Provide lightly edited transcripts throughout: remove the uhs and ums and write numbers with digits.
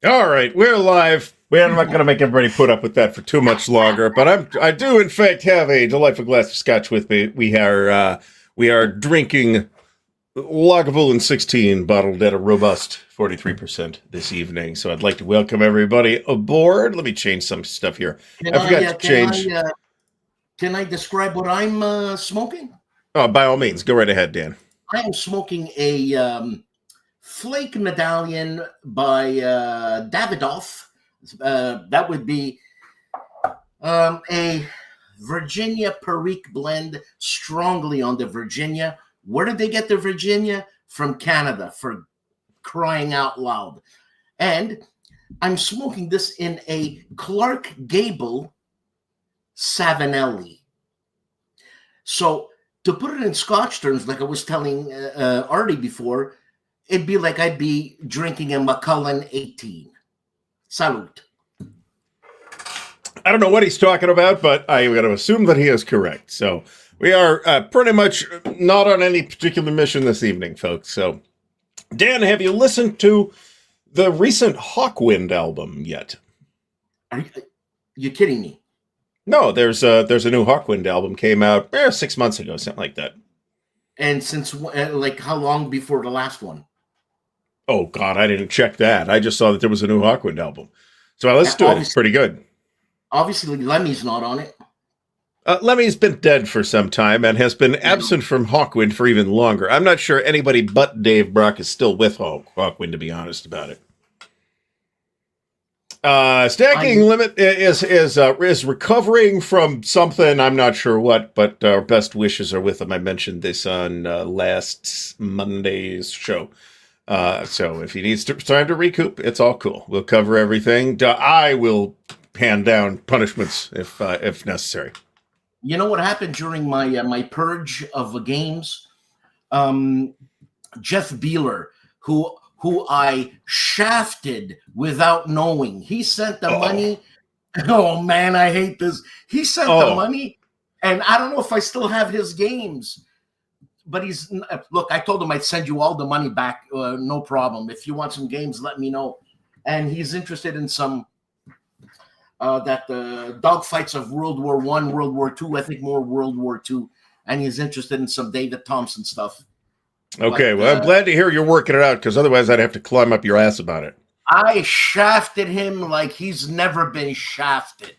All right, we're live. I'm not going to make everybody put up with that for too much longer, but I do in fact have a delightful glass of scotch with me. We are drinking Lagavulin 16, bottled at a robust 43% this evening. So I'd like to welcome everybody aboard. Let me change some stuff here. Can I forgot I to change. can I describe what I'm smoking? Oh, by all means, go right ahead, Dan. I'm smoking a flake medallion by Davidoff. That would be a Virginia Perique blend, strongly on the Virginia. Where did they get the Virginia? From Canada, for crying out loud. And I'm smoking this in a Clark Gable Savinelli. So to put it in Scotch terms, like I was telling Ardy before, it'd be like I'd be drinking a Macallan 18. Salute. I don't know what he's talking about, but I'm going to assume that he is correct. So we are pretty much not on any particular mission this evening, folks. So, Dan, have you listened to the recent Hawkwind album yet? Are you kidding me? No, there's a new Hawkwind album came out 6 months ago, something like that. And since like how long before the last one? Oh God, I didn't check that. I just saw that there was a new Hawkwind album, so I listened to it. It's pretty good. Obviously, Lemmy's not on it. Lemmy's been dead for some time and has been absent from Hawkwind for even longer. I'm not sure anybody but Dave Brock is still with Hawkwind, to be honest about it. Stacking Limit is recovering from something. I'm not sure what, but our best wishes are with him. I mentioned this on last Monday's show. So if he needs time to recoup, it's all cool. We'll cover everything. I will hand down punishments if necessary. You know what happened during my purge of games? Jeff Beeler, who I shafted without knowing. He sent the money. Oh, man, I hate this. He sent the money, and I don't know if I still have his games. But look, I told him I'd send you all the money back. No problem. If you want some games, let me know. And he's interested in some dogfights of World War I, World War II, I think more World War II. And he's interested in some David Thompson stuff. Okay, well, I'm glad to hear you're working it out, because otherwise I'd have to climb up your ass about it. I shafted him like he's never been shafted.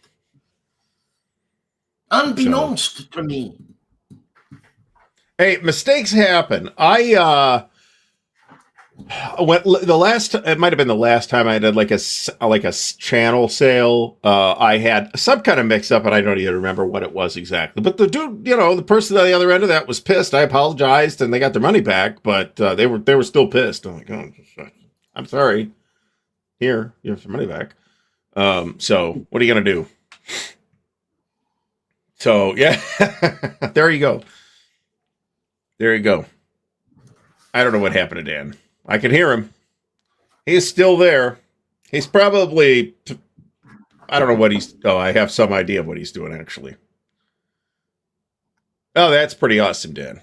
Unbeknownst to me. Hey, mistakes happen. It might have been the last time I did like a channel sale. I had some kind of mix up, and I don't even remember what it was exactly. But the dude, the person on the other end of that was pissed. I apologized, and they got their money back, but they were still pissed. I'm like, oh, I'm sorry. Here, you have some money back. So what are you gonna do? So yeah, there you go. There you go. I don't know what happened to Dan. I can hear him. He's still there. He's probably, I don't know what I have some idea of what he's doing, actually. Oh, that's pretty awesome, Dan.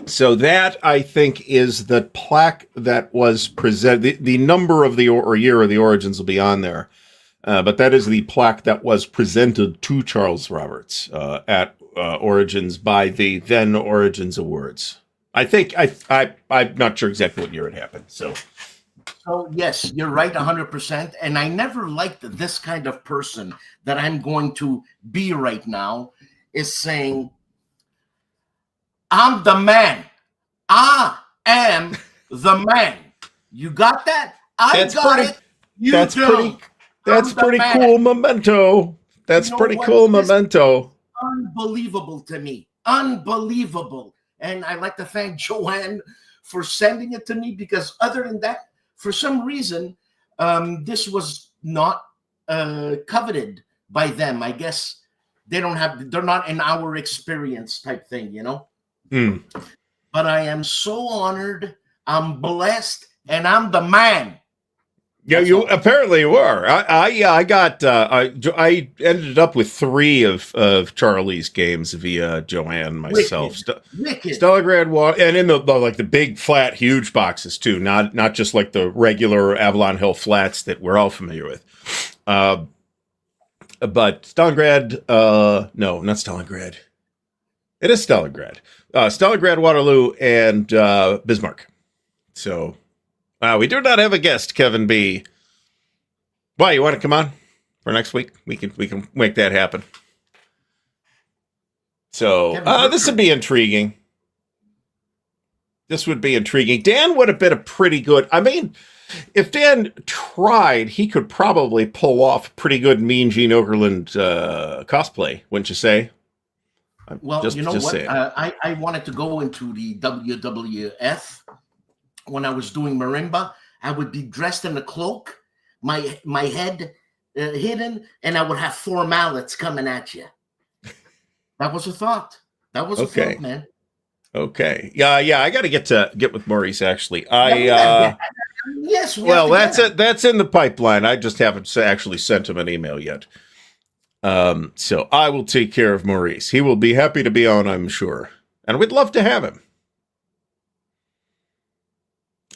So that, I think, is the plaque that was presented. The number of or year of the origins will be on there. But that is the plaque that was presented to Charles Roberts at Origins by the then Origins Awards. I think I'm not sure exactly what year it happened. So yes, you're right, 100%. And I never liked this kind of person that I'm going to be right now is saying, "I'm the man. I am the man." You got that? That's pretty cool memento. That's pretty cool memento. Unbelievable to me. Unbelievable. And I'd like to thank Joanne for sending it to me, because other than that, for some reason, this was not coveted by them. I guess they're not in our experience type thing, But I am so honored. I'm blessed, and I'm the man. Yeah, That's you all. apparently were. I ended up with 3 of Charlie's games via Joanne myself. Wicked, wicked. Stalingrad Water, and in the like the big flat huge boxes too, not just like the regular Avalon Hill flats that we're all familiar with. But Stalingrad, no, not Stalingrad. It is Stalingrad. Stalingrad, Waterloo, and Bismarck. So we do not have a guest, Kevin B. Why, you want to come on for next week? We can make that happen. So this would be intriguing. This would be intriguing. Dan would have been a pretty good. I mean, if Dan tried, he could probably pull off pretty good Mean Gene Okerlund cosplay, wouldn't you say? Well, you know what? I wanted to go into the WWF when I was doing marimba. I would be dressed in a cloak, my head hidden, and I would have 4 mallets coming at you. That was a thought. That was a thought, man. Okay. Yeah. I got to get with Maurice. Actually, yes. Well, that's it. That's in the pipeline. I just haven't actually sent him an email yet. So I will take care of Maurice. He will be happy to be on, I'm sure, and we'd love to have him.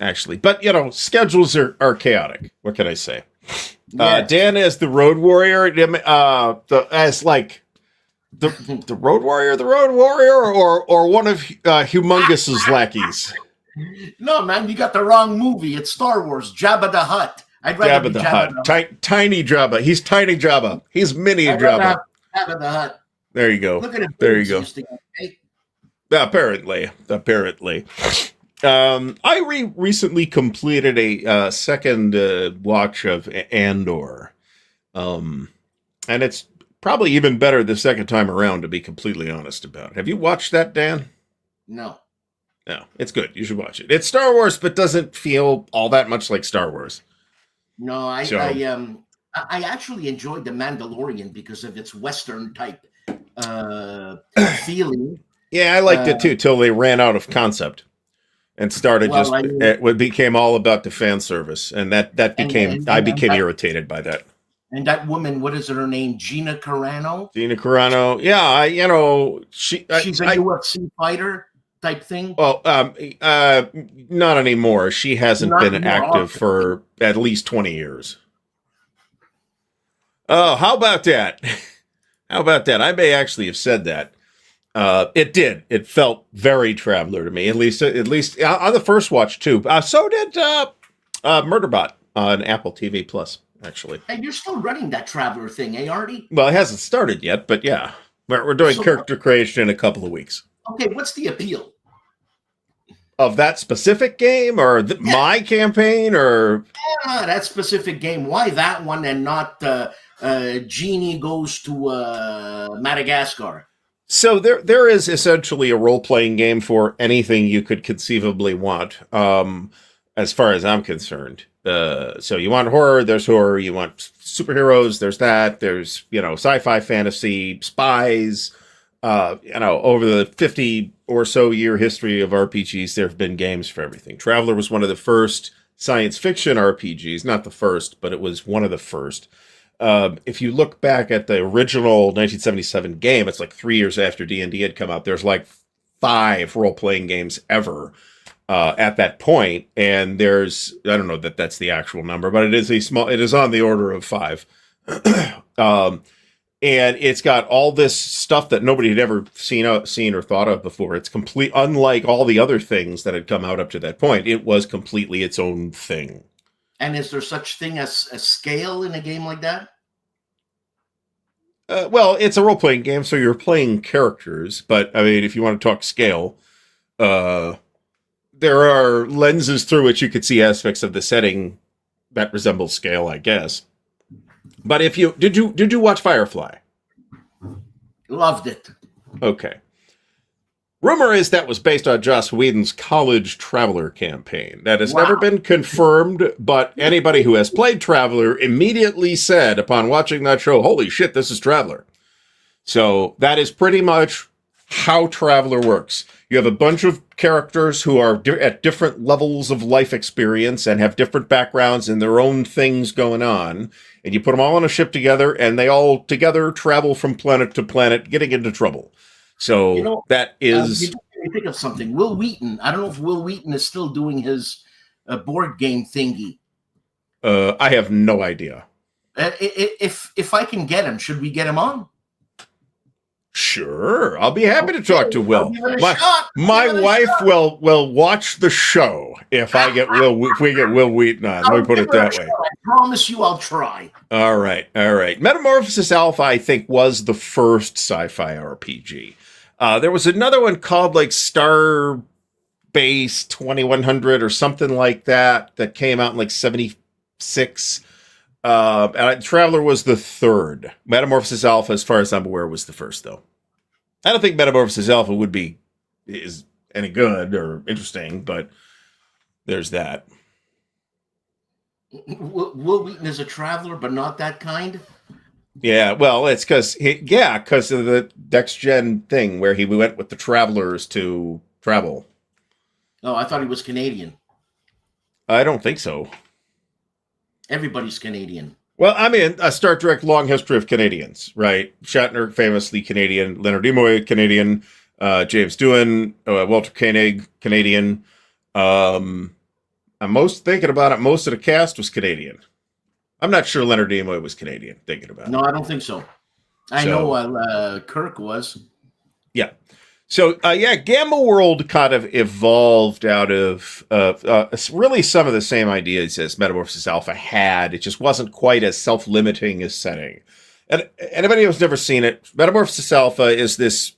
Actually, but schedules are chaotic. What can I say? Yes. Dan as the Road Warrior, as like the Road Warrior, or one of Humongous's lackeys. No, man, you got the wrong movie. It's Star Wars. Jabba the Hutt. I'd rather Jabba the Hutt. Tiny Jabba. He's tiny Jabba. He's mini Jabba. Jabba the Hutt. There you go. Look at it. There you go. Apparently. I recently completed a second watch of Andor. And it's probably even better the second time around, to be completely honest about it. Have you watched that, Dan? No. No, it's good. You should watch it. It's Star Wars, but doesn't feel all that much like Star Wars. No, I actually enjoyed The Mandalorian because of its Western type feeling. Yeah, I liked it too, till they ran out of concept and started it became all about the fan service, and that became I became irritated by that. And that woman, what is her name? Gina Carano. Yeah, she's a UFC fighter type thing. Well, not anymore. She hasn't been active for at least 20 years. Oh, how about that? How about that? I may actually have said that. It did. It felt very Traveler to me, at least on the first watch too. So did Murderbot on Apple TV Plus. Actually, and you're still running that Traveler thing, eh, Ardy? Well, it hasn't started yet, but yeah, we're doing character creation in a couple of weeks. Okay, what's the appeal of that specific game, or my campaign, or that specific game? Why that one and not Genie Goes to Madagascar? So there is essentially a role-playing game for anything you could conceivably want, as far as I'm concerned. So you want horror, there's horror. You want superheroes, there's that. There's, sci-fi, fantasy, spies. Over the 50 or so year history of RPGs, there have been games for everything. Traveler was one of the first science fiction RPGs, not the first, but it was one of the first. If you look back at the original 1977 game, it's like 3 years after D&D had come out. There's like 5 role-playing games ever at that point, and there's, I don't know that that's the actual number, but it is on the order of 5. And it's got all this stuff that nobody had ever seen or thought of before. It's unlike all the other things that had come out up to that point. It was completely its own thing. And is there such thing as a scale in a game like that? Well, it's a role-playing game, so you're playing characters. But, I mean, if you want to talk scale, there are lenses through which you could see aspects of the setting that resemble scale, I guess. But if you did you watch Firefly? Loved it. Okay. Rumor is that was based on Joss Whedon's College Traveler campaign. That has never been confirmed, but anybody who has played Traveler immediately said upon watching that show, "Holy shit, this is Traveler." So that is pretty much how Traveler works. You have a bunch of characters who are at different levels of life experience and have different backgrounds and their own things going on. And you put them all on a ship together, and they all together travel from planet to planet, getting into trouble. So that is. You think of something. Will Wheaton. I don't know if Will Wheaton is still doing his board game thingy. I have no idea. If I can get him, should we get him on? Sure, I'll be happy to talk to Will. My My wife will watch the show if I get Will. If we get Will Wheaton on, let me put it that way. I promise you, I'll try. All right. Metamorphosis Alpha, I think, was the first sci-fi RPG. There was another one called like Star Base 2100 or something like that came out in like 76. And Traveler was the third. Metamorphosis Alpha, as far as I'm aware, was the first, though. I don't think Metamorphosis Alpha is any good or interesting, but there's that. Will Wheaton is a traveler, but not that kind. Yeah, well, it's because of the next gen thing where he went with the travelers to travel. Oh, I thought he was Canadian. I don't think so. Everybody's Canadian. Well, I mean, a Star Trek long history of Canadians, right? Shatner, famously Canadian. Leonard Nimoy, Canadian. James Doohan, Walter Koenig, Canadian. I'm most thinking about it. Most of the cast was Canadian. I'm not sure Leonard Nimoy was Canadian. Thinking about it. No, I don't think so. I know Kirk was. Yeah. So, Gamma World kind of evolved out of really some of the same ideas as Metamorphosis Alpha had. It just wasn't quite as self-limiting as setting. And anybody who's never seen it, Metamorphosis Alpha is this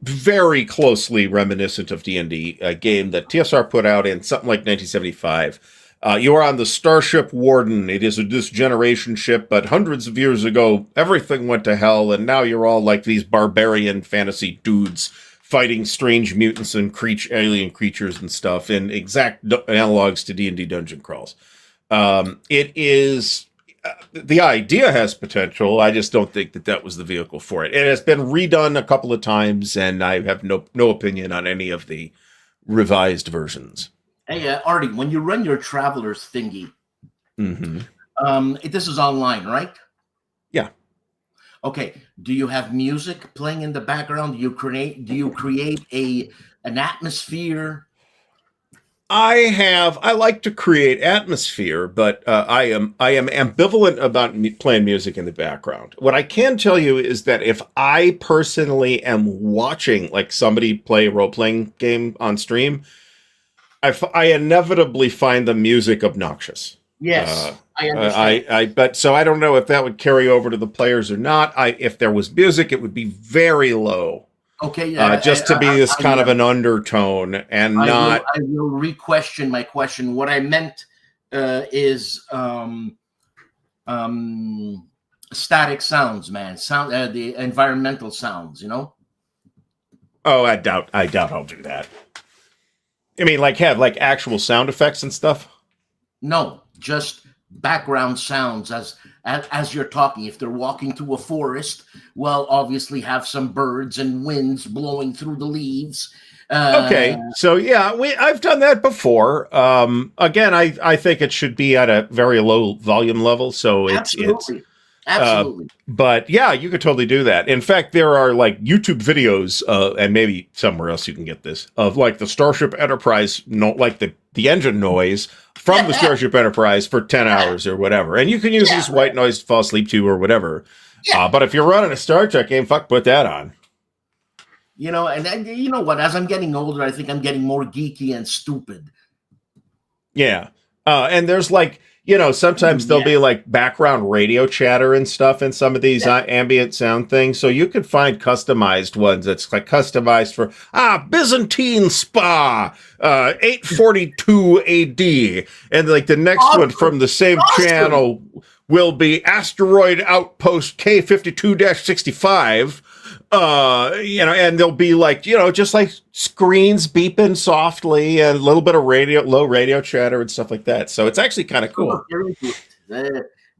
very closely reminiscent of D&D, a game that TSR put out in something like 1975. You are on the Starship Warden. It is this generation ship, but hundreds of years ago, everything went to hell, and now you're all like these barbarian fantasy dudes fighting strange mutants and alien creatures and stuff in exact analogs to D&D dungeon crawls. It is... the idea has potential. I just don't think that was the vehicle for it. It has been redone a couple of times, and I have no opinion on any of the revised versions. Hey, Ardy, when you run your Travelers thingy, this is online, right? Yeah. Okay. Do you have music playing in the background? Do you create an atmosphere? I like to create atmosphere, but I am ambivalent about playing music in the background. What I can tell you is that if I personally am watching like somebody play a role-playing game on stream, I inevitably find the music obnoxious. Yes, I understand. But so I don't know if that would carry over to the players or not. If there was music, it would be very low. Okay, yeah. Just to be this kind of an undertone and not. I will re-question my question. What I meant is static sounds, man. The environmental sounds. You know. Oh, I doubt I'll do that. I mean, have actual sound effects and stuff? No, just background sounds as you're talking. If they're walking through a forest, well, obviously have some birds and winds blowing through the leaves. Okay, so yeah, I've done that before. Again, I think it should be at a very low volume level, so absolutely. But yeah, you could totally do that. In fact, there are like YouTube videos, and maybe somewhere else you can get this, of like the Starship Enterprise, like the engine noise from the Starship Enterprise for 10 hours or whatever. And you can use this white noise to fall asleep to or whatever. Yeah. But if you're running a Star Trek game, put that on. You know, and you know what? As I'm getting older, I think I'm getting more geeky and stupid. Yeah. And there's like, sometimes there'll be like background radio chatter and stuff in some of these ambient sound things. So you could find customized ones that's like customized for, Byzantine Spa, 842 AD. And like the next one from the same channel will be Asteroid Outpost K52-65. And there'll be like, just like screens beeping softly and a little bit of low radio chatter and stuff like that. So it's actually kind of cool.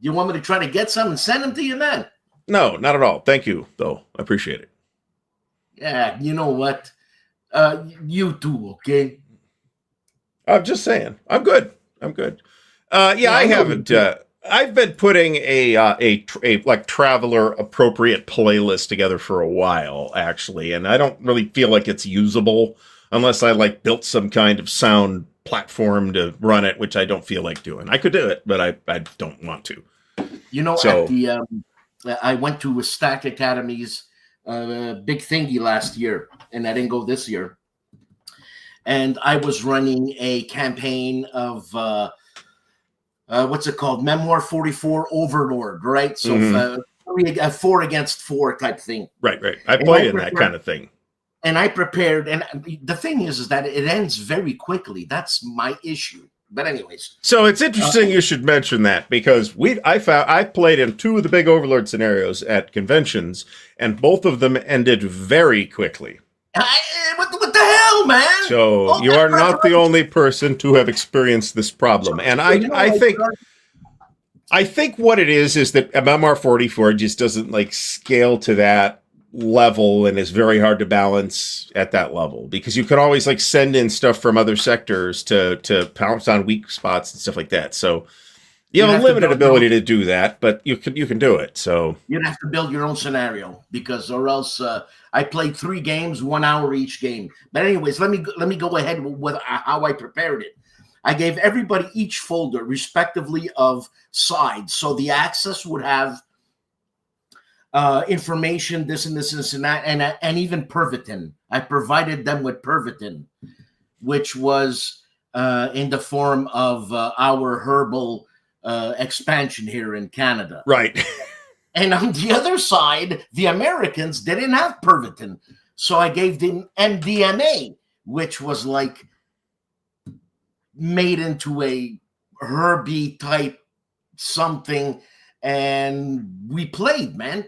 You want me to try to get some and send them to you, man? No, not at all. Thank you, though. I appreciate it. Yeah, you know what? You too, okay? I'm just saying. I'm good. I'm good. Yeah, Yeah, I I know haven't. you. I've been putting a like traveler appropriate playlist together for a while, actually, and I don't really feel like it's usable unless I like built some kind of sound platform to run it, which I don't feel like doing. I could do it, but I don't want to. You know, at So the I went to a Stack Academy's big thingy last year, and I didn't go this year. And I was running a campaign of what's it called? Memoir 44 Overlord, right? So mhm. 4 against 4 type thing. Right, right. I And I played in that prepared, kind of thing. and I prepared, and the thing is that it ends very quickly. That's my issue. But anyways, So it's uh, interesting you should mention that because I played in 2 of the big Overlord scenarios at conventions, and both of them ended very quickly. what the hell, man? So All you that are not the preparation. only person to have experienced this problem. And So you know I what I think started? I think what it is that MMR44 just doesn't like scale to that level and is very hard to balance at that level because you can always like send in stuff from other sectors to pounce on weak spots and stuff like that. So you You'd have a have to limited build your own. ability to do that, but you can do it. So You'd have to build your own scenario because, or else, I played 3 games, 1 hour each game. But anyways, let me go ahead with how I prepared it. I gave everybody each folder, respectively, of sides, so the access would have information, this and this and this and that, and even Pervitin. I provided them with Pervitin, which was in the form of our herbal expansion here in Canada. right. And on the other side, the Americans didn't have Pervitin. So I gave them MDMA, which was like made into a herby type something. And we played, man.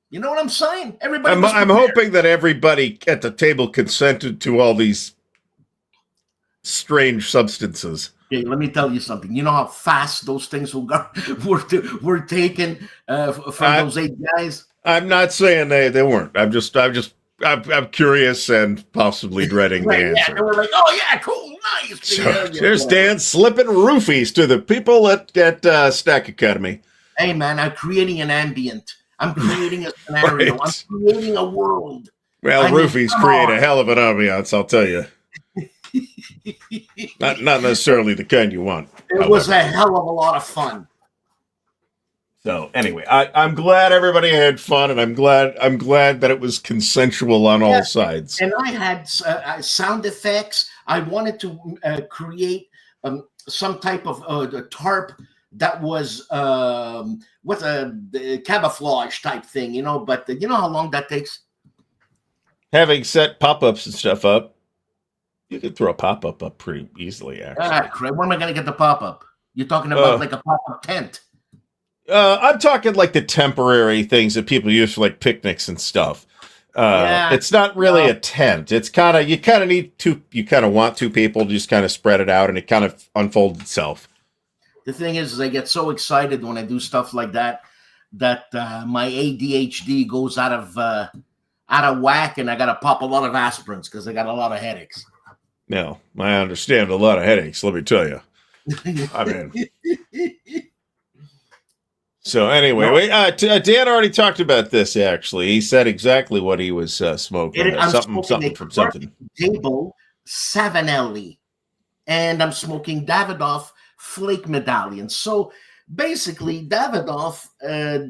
You know what I'm saying? Everybody was I'm prepared. hoping that everybody at the table consented to all these strange substances. Okay, let me tell you something. You know how fast those things were taken from I those 8 guys? I'm not saying they weren't. I'm curious and possibly dreading the Right, yeah, they answer. were like, "Oh yeah, cool, nice." So Yeah, there's whatever. Dan slipping roofies to the people at Stack Academy. Hey man, I'm creating an ambient. I'm creating a scenario. I'm Right. creating a world. Well, I mean, roofies come create a on. hell of an ambiance, I'll tell you. Not necessarily the kind you want, It was however. a hell of a lot of fun. So anyway, I'm glad everybody had fun, and I'm glad that it was consensual on all Yeah, sides. and I had sound effects. I wanted to create some type of tarp that was what a camouflage type thing, you know. But you know how long that takes? Having set pop-ups and stuff up, you could throw a pop-up up pretty easily, Ah, actually. crap. Where am I going to get the pop up? You're talking about Uh, like a pop up tent. I'm talking like the temporary things that people use for like picnics and stuff. Yeah. It's not really a tent. It's kind of you kind of want 2 people to just kind of spread it out, and it kind of unfolds itself. The thing is I get so excited when I do stuff like that that my ADHD goes out of whack, and I got to pop a lot of aspirins because I got a lot of headaches. Now, I understand a lot of headaches. Let me tell you. I mean, so anyway, No, Dan already talked about this. Actually, he said exactly what he was smoking. I'm Something, smoking a something from Clark something. Gable Savinelli, and I'm smoking Davidoff Flake Medallion. So basically, Davidoff,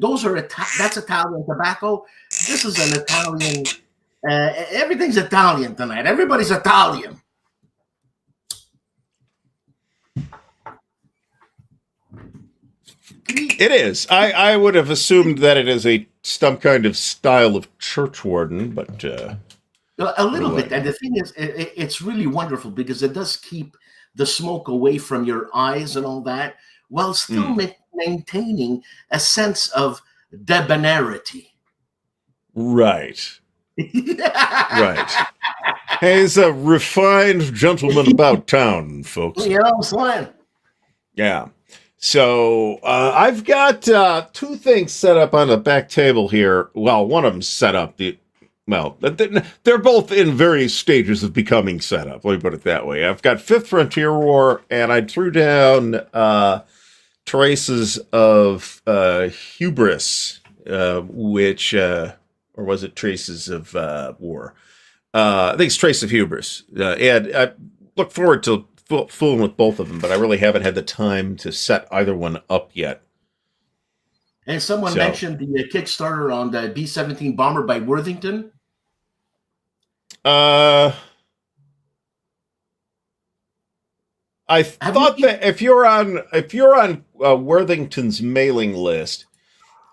those are that's Italian tobacco. This is an Italian. Everything's Italian tonight. Everybody's Italian. It is. I would have assumed that it is some kind of style of church warden, but A little what bit. do I And the thing is, it's really wonderful because it does keep the smoke away from your eyes and all that, while still know? maintaining a sense of debonairity. Right. Right. He's a refined gentleman about town, folks. You know what I'm saying? Yeah. So I've got 2 things set up on the back table here. Well, one of them's set up. Well, they're both in various stages of becoming set up. Let me put it that way. I've got Fifth Frontier War, and I threw down traces of hubris, which, or was it traces of war? I think it's Trace of Hubris. And I look forward to fooling with both of them, but I really haven't had the time to set either one up yet. And someone mentioned the Kickstarter on the B-17 bomber by Worthington. I thought that if you're on Worthington's mailing list,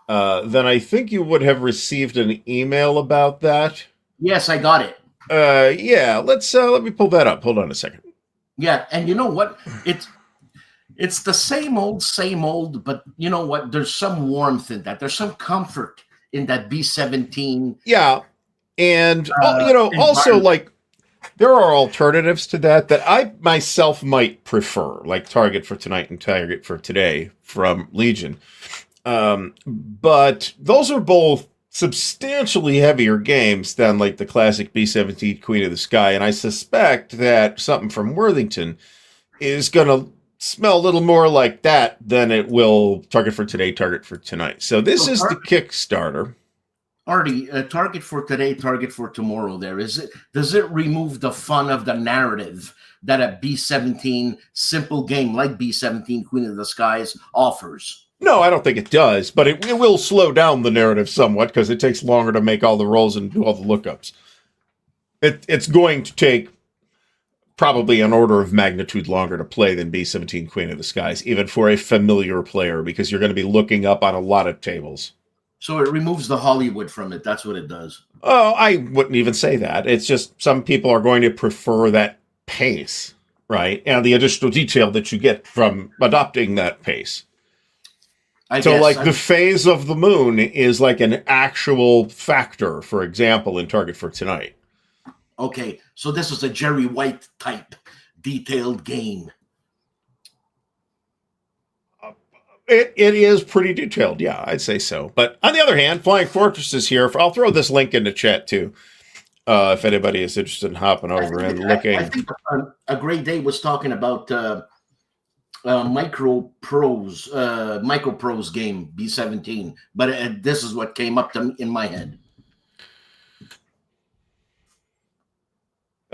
then I think you would have received an email about that. Yes, I got it. Yeah. Let me pull that up. Hold on a second. Yeah, and you know what? It's the same old, but you know what? There's some warmth in that. There's some comfort in that B-17. Yeah, and also like there are alternatives to that I myself might prefer, like Target for Tonight and Target for Today from Legion. But those are both substantially heavier games than like the classic B-17 Queen of the Sky, and I suspect that something from Worthington is going to smell a little more like that than it will Target for Today, Target for Tonight. So this is the Kickstarter. Ardy, Target for Today, Target for Tomorrow. Does it remove the fun of the narrative that a B-17 simple game like B-17 Queen of the Skies offers? No, I don't think it does, but it will slow down the narrative somewhat because it takes longer to make all the rolls and do all the lookups. It's going to take probably an order of magnitude longer to play than B-17 Queen of the Skies, even for a familiar player, because you're going to be looking up on a lot of tables. So it removes the Hollywood from it. That's what it does. Oh, I wouldn't even say that. It's just some people are going to prefer that pace, right? And the additional detail that you get from adopting that pace. The phase of the moon is like an actual factor, for example, in Target for Tonight. Okay, so this is a Jerry White type detailed game. It is pretty detailed, yeah, I'd say so. But on the other hand, Flying Fortress is here. I'll throw this link in the chat too, if anybody is interested in hopping over and looking. I think a great day was talking about Micro Prose game B-17, but this is what came up in my head.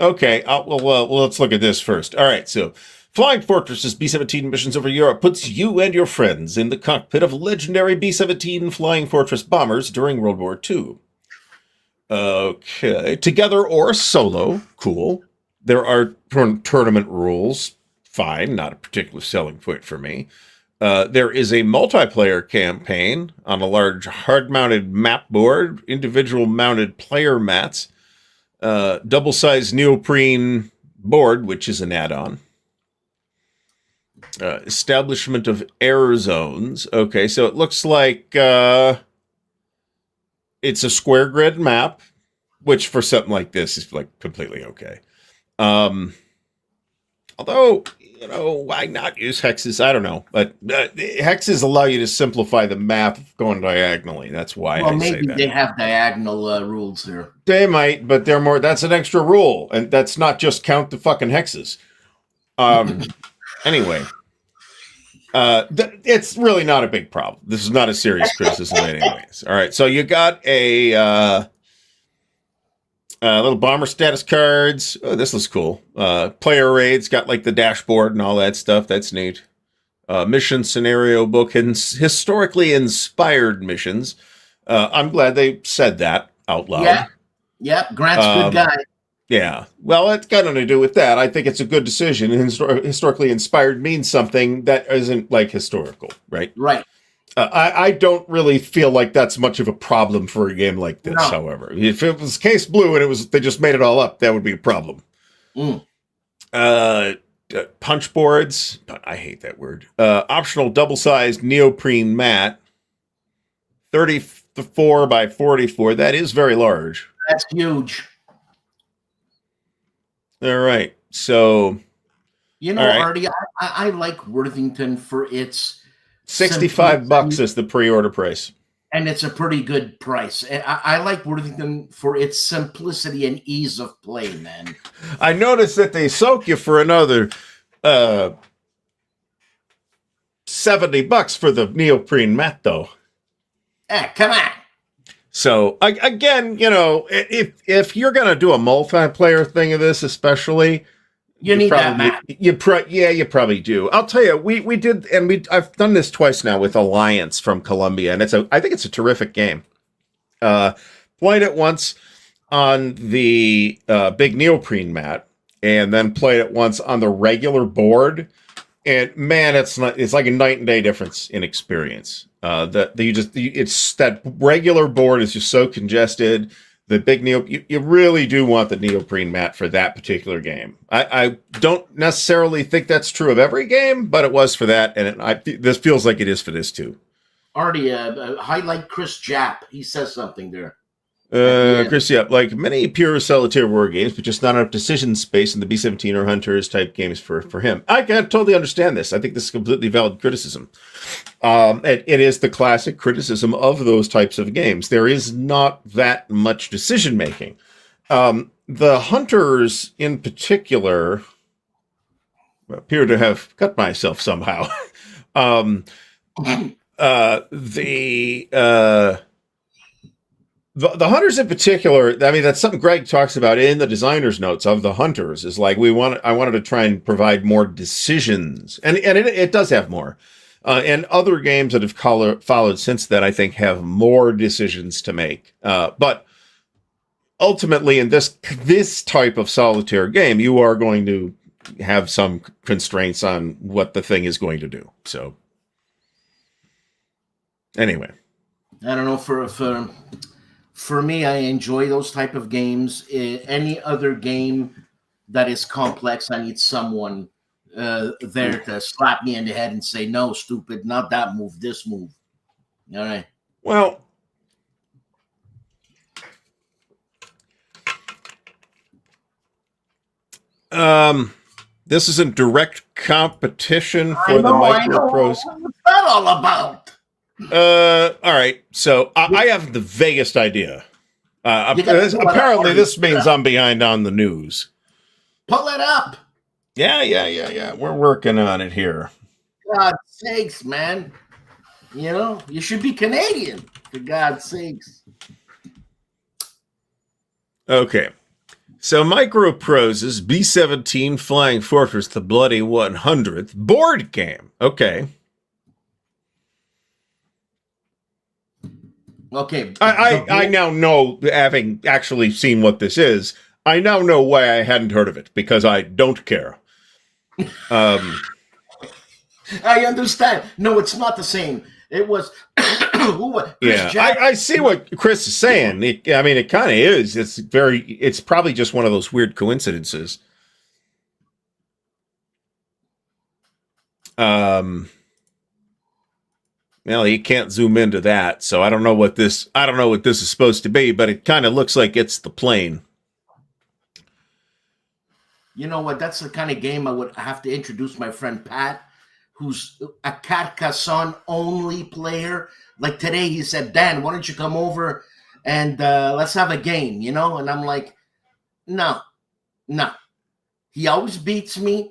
Okay, well, let's look at this first. All right, so Flying Fortress's B-17 missions over Europe puts you and your friends in the cockpit of legendary B-17 Flying Fortress bombers during World War II. Okay, together or solo, cool. There are tournament rules, fine, not a particular selling point for me. There is a multiplayer campaign on a large hard-mounted map board, individual mounted player mats, double-sized neoprene board, which is an add-on. Establishment of air zones. Okay, so it looks like it's a square grid map, which for something like this is like completely okay. Although, why not use hexes? I don't know. But hexes allow you to simplify the map going diagonally. That's why I say that. Well, maybe they have diagonal rules there. They might, but they're more. That's an extra rule. And that's not just count the fucking hexes. Anyway. It's really not a big problem. This is not a serious criticism anyways. All right, so you got a little bomber status cards. Oh, this looks cool. Player raids, got like the dashboard and all that stuff. That's neat. Mission scenario book and historically inspired missions. I'm glad they said that out loud. Yeah. Grant's a good guy. Yeah, well, it's got nothing to do with that. I think it's a good decision. Historically inspired means something that isn't like historical, right? Right. I don't really feel like that's much of a problem for a game like this. No. However, if it was Case Blue and they just made it all up, that would be a problem. Punch boards, I hate that word. Optional double-sized neoprene mat, 34 by 44. That is very large. That's huge. All right, so Ardy, I like Worthington for its $65 is the pre-order price. And it's a pretty good price. And I like Worthington for its simplicity and ease of play, man. I noticed that they soak you for another $70 for the neoprene mat, though. Come on. So again, if you're gonna do a multiplayer thing of this, especially, You need that mat. You probably do. I'll tell you, we did, and I've done this twice now with Alliance from Columbia, and I think it's a terrific game. Played it once on the big neoprene mat, and then played it once on the regular board. And man, it's like a night and day difference in experience. It's that regular board is just so congested. The big you really do want the neoprene mat for that particular game. I don't necessarily think that's true of every game, but it was for that, and this feels like it is for this too. Ardy, highlight Chris Japp. He says something there. Chris, yeah, like many pure solitaire war games, but just not enough decision space in the B-17 or Hunters type games for him. I can totally understand this. I think this is completely valid criticism. It is the classic criticism of those types of games. There is not that much decision making. The Hunters, in particular, appear to have cut myself somehow. The Hunters in particular, I mean, that's something Greg talks about in the designer's notes of the Hunters, is like I wanted to try and provide more decisions, and it does have more. And other games that have followed since then, I think, have more decisions to make. But ultimately, in this type of solitaire game, you are going to have some constraints on what the thing is going to do. So, anyway, I don't know, for me, I enjoy those type of games. Any other game that is complex, I need someone there to slap me in the head and say, no, stupid, not that move, this move. All right. Well, this isn't direct competition for the Micro Pros. What's that all about? All right. So I have the vaguest idea. Apparently, this means I'm behind on the news. Pull it up. Yeah. We're working on it here. God's sakes, man. You should be Canadian, for God's sakes. Okay. So Micro Prose' B-17 Flying Fortress, the Bloody 100th board game. Okay. Okay. I now know, having actually seen what this is, I now know why I hadn't heard of it, because I don't care. I understand. No, it's not the same. It was... I see what Chris is saying. It kind of is. It's probably just one of those weird coincidences. Well, you can't zoom into that, so I don't know what this is supposed to be, but it kind of looks like it's the plane. You know what? That's the kind of game I would have to introduce my friend Pat, who's a Carcassonne only player. Like today, he said, Dan, why don't you come over and let's have a game, And I'm like, no. He always beats me.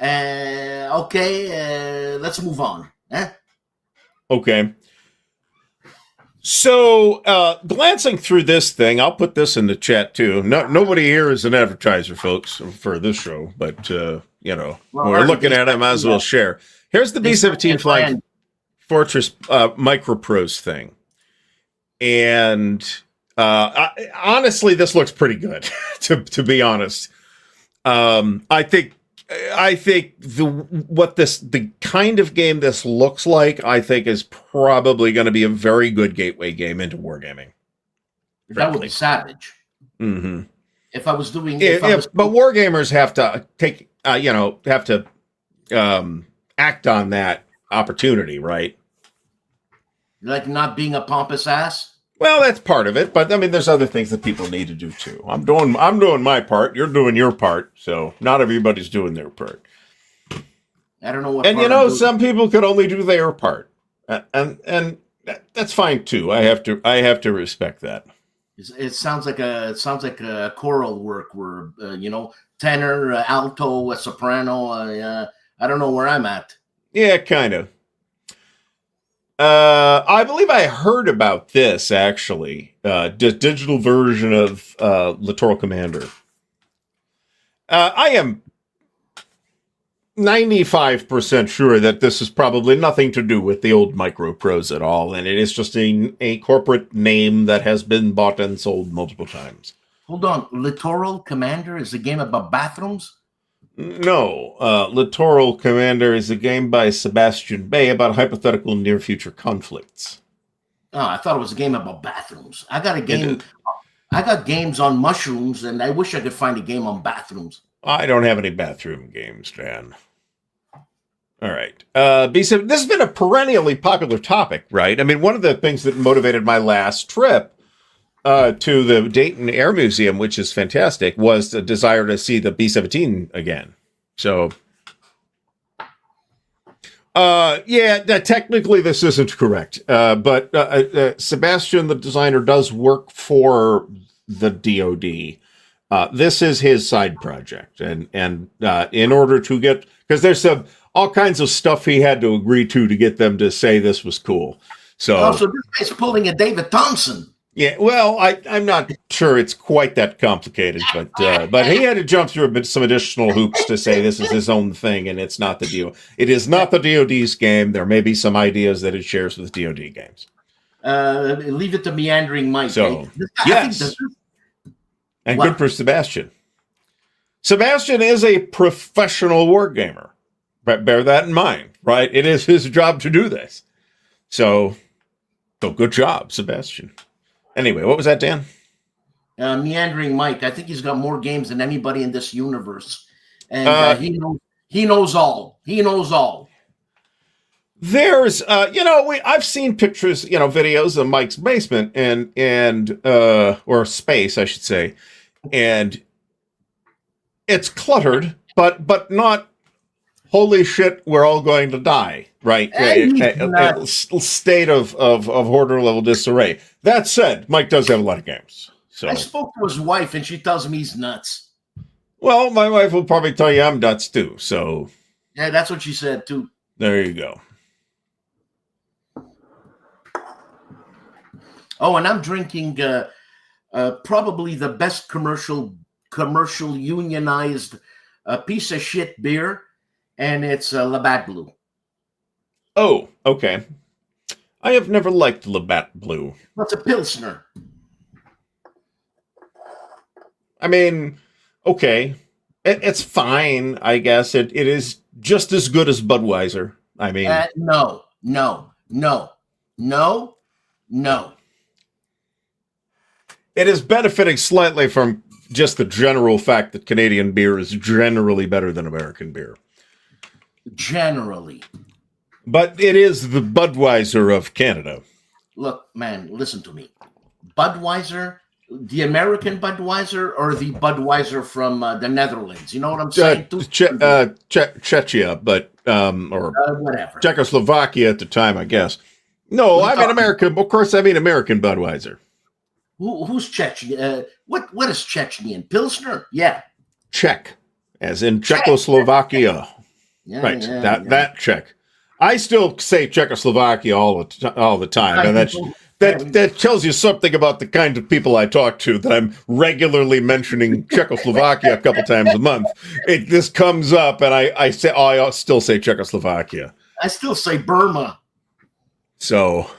Okay, let's move on. Okay. So, glancing through this thing, I'll put this in the chat too. Nobody here is an advertiser, folks, for this show, but we're looking at it, I might as well share. Here's the B-17 Flying Fortress Microprose thing, and honestly, this looks pretty good. to be honest, I think the kind of game this looks like, I think, is probably going to be a very good gateway game into wargaming. That would be savage. Mm-hmm. If I was doing, but wargamers have to take, act on that opportunity, right? Like not being a pompous ass. Well, that's part of it, but I mean, there's other things that people need to do too. I'm doing my part. You're doing your part. So not everybody's doing their part. I don't know what. And some people could only do their part, and That's fine too. I have to respect that. It sounds like a choral work where tenor, alto, soprano. I don't know where I'm at. Yeah, kind of. I believe I heard about this actually. Digital version of Littoral Commander. I am 95% sure that this is probably nothing to do with the old Microprose at all, and it is just a corporate name that has been bought and sold multiple times. Hold on, Littoral Commander is a game about bathrooms. No, Littoral Commander is a game by Sebastian Bay about hypothetical near-future conflicts. Oh, I thought it was a game about bathrooms. I got a game. I got games on mushrooms, and I wish I could find a game on bathrooms. I don't have any bathroom games, Dan. All right. B7, this has been a perennially popular topic, right? I mean, one of the things that motivated my last trip to the Dayton Air Museum, which is fantastic, was the desire to see the B-17 again. So, technically this isn't correct. But Sebastian, the designer, does work for the DoD. This is his side project. And in order to get, because there's all kinds of stuff he had to agree to get them to say this was cool. So this guy's pulling a David Thompson. Yeah, well, I'm not sure it's quite that complicated, but he had to jump through some additional hoops to say this is his own thing, and it's not the DoD. It is not the DoD's game. There may be some ideas that it shares with DoD games. Leave it to meandering Mike. So, yes, and good for Sebastian. Sebastian is a professional wargamer. Bear that in mind, right? It is his job to do this. So good job, Sebastian. Anyway, what was that, Dan? Meandering Mike. I think he's got more games than anybody in this universe, and he knows all. He knows all. There's, I've seen pictures, videos of Mike's basement and or space, I should say, and it's cluttered, but not. Holy shit, we're all going to die, right? A state of hoarder level disarray. That said, Mike does have a lot of games. So I spoke to his wife, and she tells me he's nuts. Well, my wife will probably tell you I'm nuts too. So yeah, that's what she said too. There you go. Oh, and I'm drinking probably the best commercial unionized piece of shit beer. And it's Labatt Blue. Oh, okay. I have never liked Labatt Blue. What's a Pilsner? I mean, okay. It's fine, I guess. It is just as good as Budweiser. I mean... No. It is benefiting slightly from just the general fact that Canadian beer is generally better than American beer. Generally. But it is the Budweiser of Canada. Look, man, listen to me. Budweiser, the American Budweiser or the Budweiser from the Netherlands? You know what I'm saying? Czechia, but or whatever. Czechoslovakia at the time, I guess. No, I mean American. Of course, I mean American Budweiser. Who's Chechen? What is Chechnyan? Pilsner? Yeah. Czech, as in Czechoslovakia. Yeah, right, yeah, that Czech. I still say Czechoslovakia all the time, and that tells you something about the kind of people I talk to. That I'm regularly mentioning Czechoslovakia a couple times a month. This comes up, and I still say Czechoslovakia. I still say Burma. So,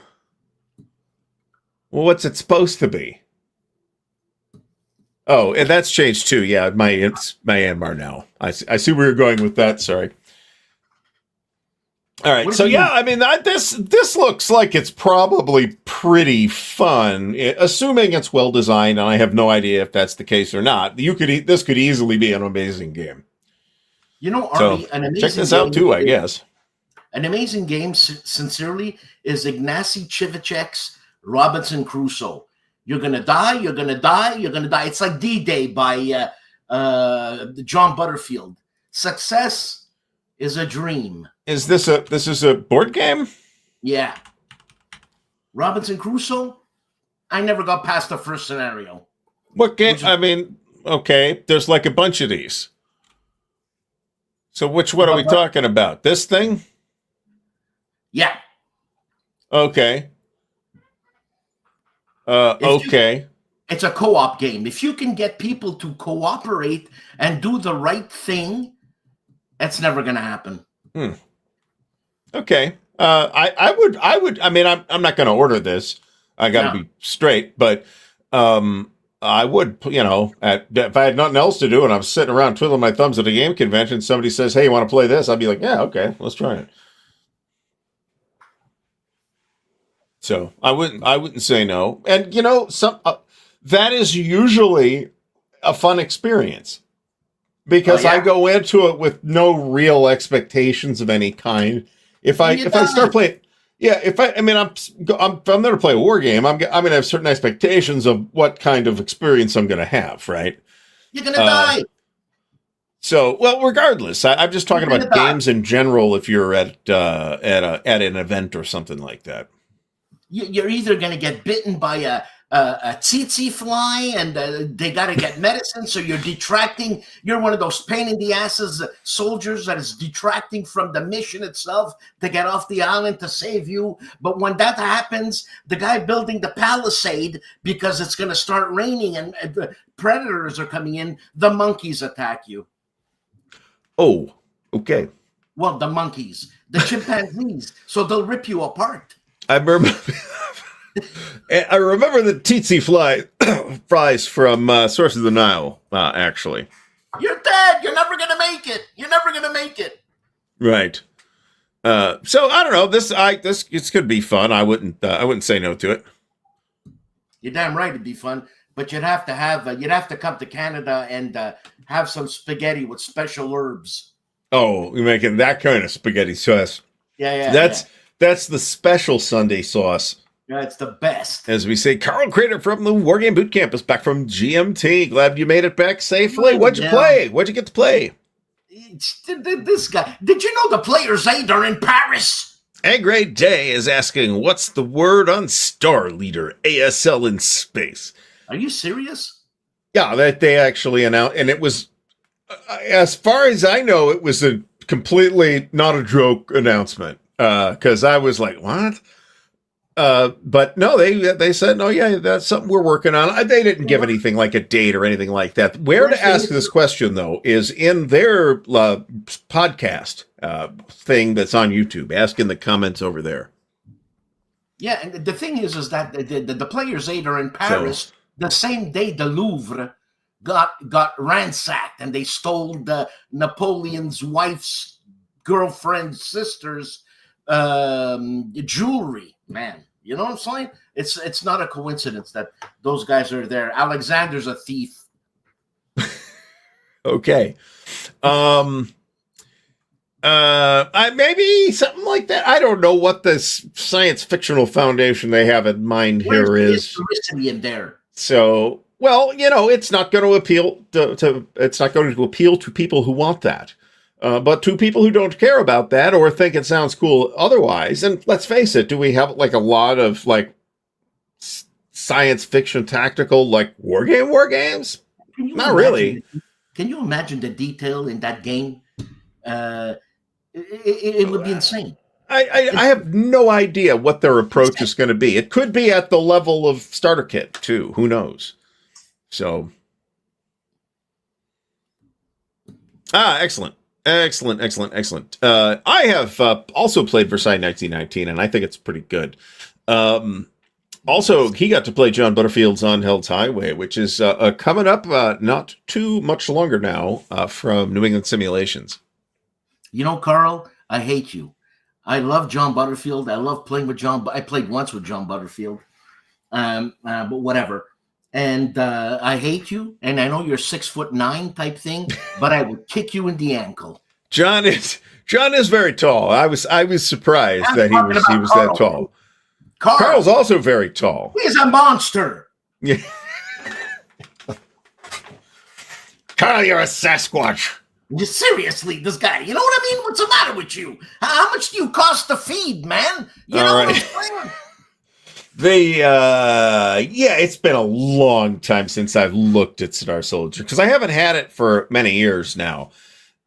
well, what's it supposed to be? Oh, and that's changed too. Yeah, it's Myanmar now. I see where you're going with that. Sorry. All right, so yeah, I mean, this looks like it's probably pretty fun, assuming it's well designed, and I have no idea if that's the case or not. This could easily be an amazing game. You know, Ardy, an amazing check this out too, I guess. An amazing game, sincerely, is Ignacy Civicek's Robinson Crusoe. You're gonna die. You're gonna die. You're gonna die. It's like D-Day by John Butterfield. Success is a dream. Is this a board game? Yeah. Robinson Crusoe, I never got past the first scenario. What game? I mean, okay, there's like a bunch of these. So which one are we talking about? This thing? Yeah. Okay. Okay. It's a co-op game. If you can get people to cooperate and do the right thing, it's never going to happen. Okay. I would. I mean, I'm not going to order this. I got to be straight, but I would. You know, if I had nothing else to do and I'm sitting around twiddling my thumbs at a game convention, somebody says, "Hey, you want to play this?" I'd be like, "Yeah, okay, let's try it." So I wouldn't say no. And you know, that is usually a fun experience because I go into it with no real expectations of any kind. If I start playing, I'm there to play a war game. I'm going to have certain expectations of what kind of experience I'm going to have. Right? You're going to die. So, well, regardless, I'm just talking about games in general. If you're at an event or something like that. You're either going to get bitten by a tsetse fly and they got to get medicine. So you're detracting. You're one of those pain in the asses soldiers that is detracting from the mission itself to get off the island to save you. But when that happens, the guy building the palisade, because it's going to start raining and the predators are coming in, the monkeys attack you. Oh, okay. Well, the monkeys, the chimpanzees. So they'll rip you apart. I remember the tsetse flies from Source of the Nile, actually. You're dead. You're never going to make it. You're never going to make it. Right. So I don't know. This could be fun. I wouldn't say no to it. You're damn right it'd be fun, but you'd have to come to Canada and have some spaghetti with special herbs. Oh, you're making that kind of spaghetti sauce. Yeah. That's the special Sunday sauce. Yeah, it's the best. As we say, Carl Crater from the Wargame Boot Camp is back from GMT. Glad you made it back safely. What'd you play? What'd you get to play? This guy. Did you know the Players' Aid are in Paris? Angry Day is asking, what's the word on Star Leader ASL in space? Are you serious? Yeah, that they actually announced, and it was, as far as I know, it was a completely not a joke announcement. Because I was like, what? But no, they said, no, yeah, that's something we're working on. They didn't give anything like a date or anything like that. Where to ask this question, though, is in their podcast thing that's on YouTube. Ask in the comments over there. Yeah, and the thing is that the Players' Aid are in Paris the same day the Louvre got ransacked and they stole Napoleon's wife's girlfriend's sister's jewelry. Man, you know what I'm saying? It's not a coincidence that those guys are there. Alexander's a thief. Okay. Maybe something like that. I don't know what this science fictional foundation they have in mind here is. Historicity in there. So, well, you know, it's not going to appeal to people who want that. But to people who don't care about that or think it sounds cool otherwise, and let's face it, do we have like a lot of like science fiction tactical like war games? Not really. Can you imagine the detail in that game? It would be insane. I have no idea what their approach is going to be. It could be at the level of starter kit too. Who knows? So, excellent. Excellent. I have also played Versailles 1919, and I think it's pretty good. Also, he got to play John Butterfield's On Hell's Highway, which is coming up not too much longer now from New England Simulations. You know, Carl, I hate you. I love John Butterfield. I love playing with John. I played once with John Butterfield, but whatever. And I hate you, and I know you're 6'9" type thing, but I would kick you in the ankle. John is very tall. I was surprised that he was that tall. Carl's also very tall. He's a monster. Yeah. Carl, you're a Sasquatch. Seriously, this guy. You know what I mean? What's the matter with you? How much do you cost to feed, man? You know what I'm saying? It's been a long time since I've looked at Star Soldier because I haven't had it for many years now.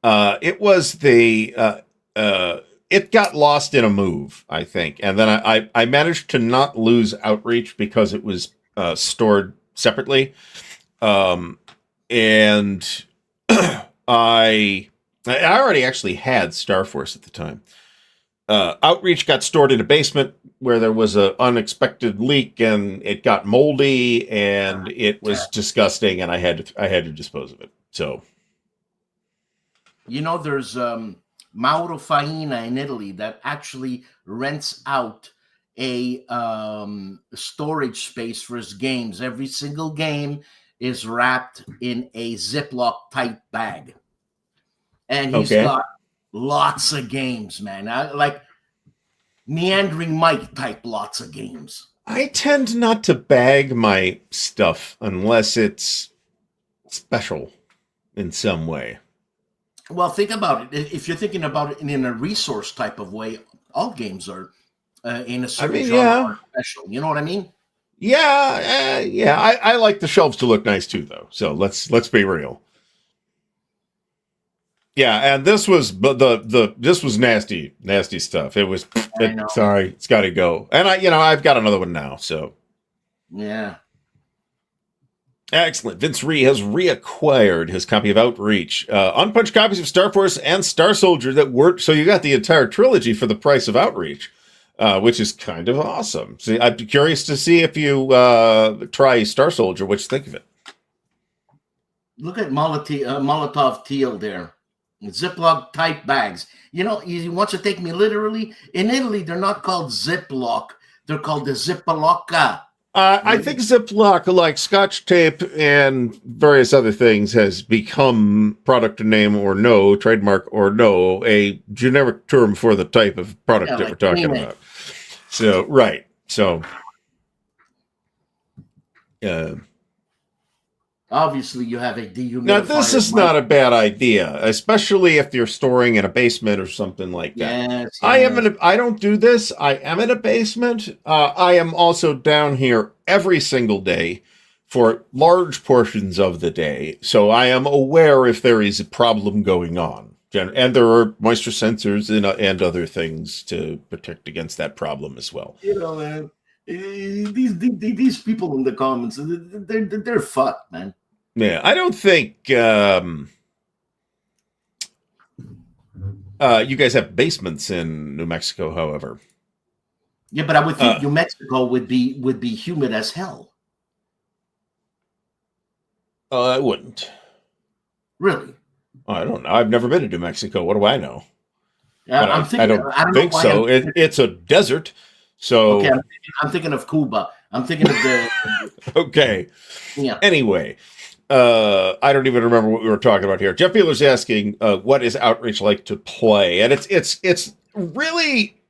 It was it got lost in a move, I think, and then I managed to not lose Outreach because it was stored separately. And I already actually had Star Force at the time. Outreach got stored in a basement where there was an unexpected leak, and it got moldy, and it was disgusting, and I had to dispose of it. So, there's Mauro Faina in Italy that actually rents out a storage space for his games. Every single game is wrapped in a Ziploc type bag, and he's got lots of games, man. Like Meandering Mike type lots of games. I tend not to bag my stuff unless it's special in some way. Well, think about it. If you're thinking about it in a resource type of way, all games are in a certain genre special. You know what I mean? Yeah. I like the shelves to look nice too, though. So let's be real. Yeah, and this was this was nasty stuff. It was sorry, it's got to go. And I've got another one now. So yeah, excellent. Vince Ree has reacquired his copy of Outreach, unpunched copies of Star Force and Star Soldier that worked. So you got the entire trilogy for the price of Outreach, which is kind of awesome. See, I'd be curious to see if you try Star Soldier. What you think of it? Look at Molotov Teal there. Ziploc type bags. You want to take me literally? In Italy, they're not called Ziploc. They're called the Ziploca. I think Ziploc, like Scotch tape and various other things, has become product name or no, trademark or no, a generic term for the type of product that we're talking about. So, right. So, obviously, you have a dehumidifier. Now, this is not a bad idea, especially if you're storing in a basement or something like that. Yes. I don't do this. I am in a basement. I am also down here every single day for large portions of the day. So I am aware if there is a problem going on. And there are moisture sensors and other things to protect against that problem as well. Man, these people in the comments, they're fucked, man. Yeah, I don't think you guys have basements in New Mexico, however. Yeah, but I would think New Mexico would be humid as hell. I wouldn't. Really? I don't know. I've never been to New Mexico. What do I know? I don't think so. It's a desert. So okay, I'm thinking of Cuba. I'm thinking of the. Okay. Yeah. Anyway. I don't even remember what we were talking about here. Jeff Beeler's asking, what is Outreach like to play? And it's really,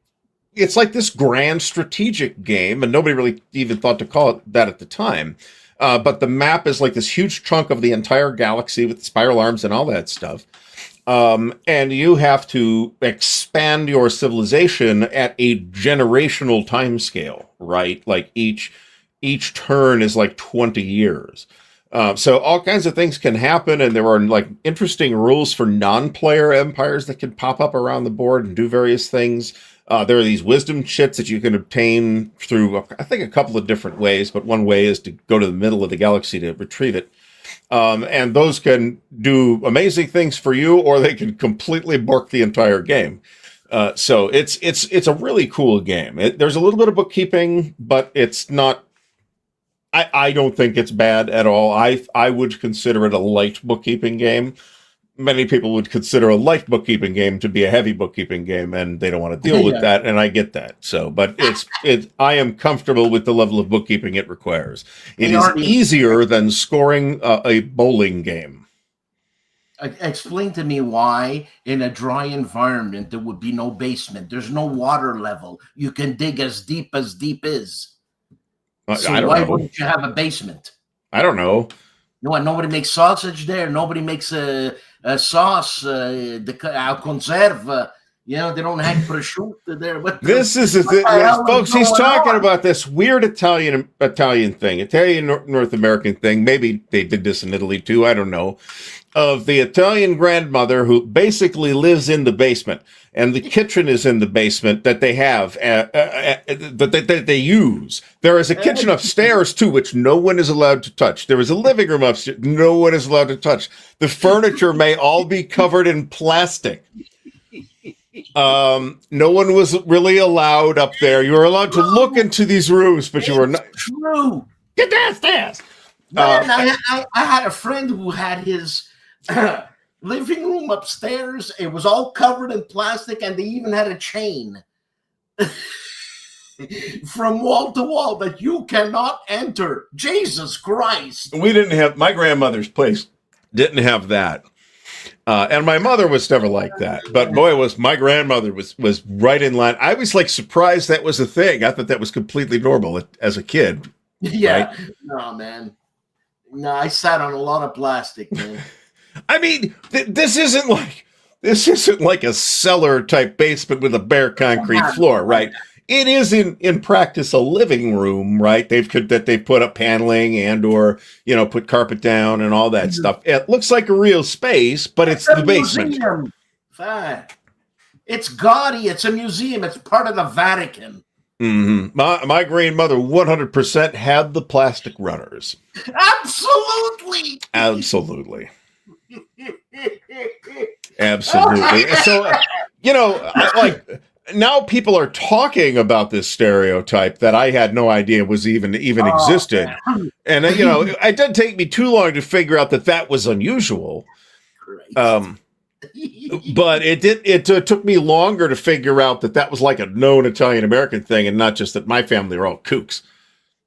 it's like this grand strategic game, and nobody really even thought to call it that at the time. But the map is like this huge chunk of the entire galaxy with the spiral arms and all that stuff. And you have to expand your civilization at a generational time scale, right? Like each turn is like 20 years. So all kinds of things can happen, and there are like interesting rules for non-player empires that can pop up around the board and do various things. There are these wisdom chits that you can obtain through, I think, a couple of different ways, but one way is to go to the middle of the galaxy to retrieve it. And those can do amazing things for you, or they can completely bork the entire game. So it's a really cool game. There's a little bit of bookkeeping, but it's not. I don't think it's bad at all. I would consider it a light bookkeeping game. Many people would consider a light bookkeeping game to be a heavy bookkeeping game, and they don't want to deal with that, and I get that. So, but I am comfortable with the level of bookkeeping it requires. It is easier than scoring a bowling game. Explain to me why in a dry environment there would be no basement. There's no water level. You can dig as deep is. So why wouldn't you have a basement? I don't know. No, nobody makes sausage there. Nobody makes a sauce. Conserve. You know, they don't have prosciutto there. But This is the thing, folks. He's talking about this weird Italian thing, Italian North American thing. Maybe they did this in Italy too. I don't know. Of the Italian grandmother who basically lives in the basement, and the kitchen is in the basement that they have that they use. There is a kitchen upstairs too, which no one is allowed to touch. There is a living room upstairs, no one is allowed to touch. The furniture may all be covered in plastic. No one was really allowed up there. You were allowed to look into these rooms, but you were not. True. Get downstairs. Man, I had a friend who had his living room upstairs. It was all covered in plastic, and they even had a chain from wall to wall that you cannot enter. Jesus Christ. We didn't have, my grandmother's place didn't have that. And my mother was never like that. But boy, was my grandmother was right in line. I was like surprised that was a thing. I thought that was completely normal as a kid. Yeah. Right? No, man. No, I sat on a lot of plastic, man. I mean, this isn't like a cellar type basement with a bare concrete floor, right? It is in practice a living room, right? They've put up paneling and or put carpet down and all that stuff. It looks like a real space, but it's the basement. It's gaudy. It's a museum. It's part of the Vatican. Mm-hmm. My grandmother 100% had the plastic runners. Absolutely. Absolutely. Absolutely. So, like now people are talking about this stereotype that I had no idea was even existed. Man. And, it didn't take me too long to figure out that was unusual. But it took me longer to figure out that was like a known Italian American thing and not just that my family are all kooks.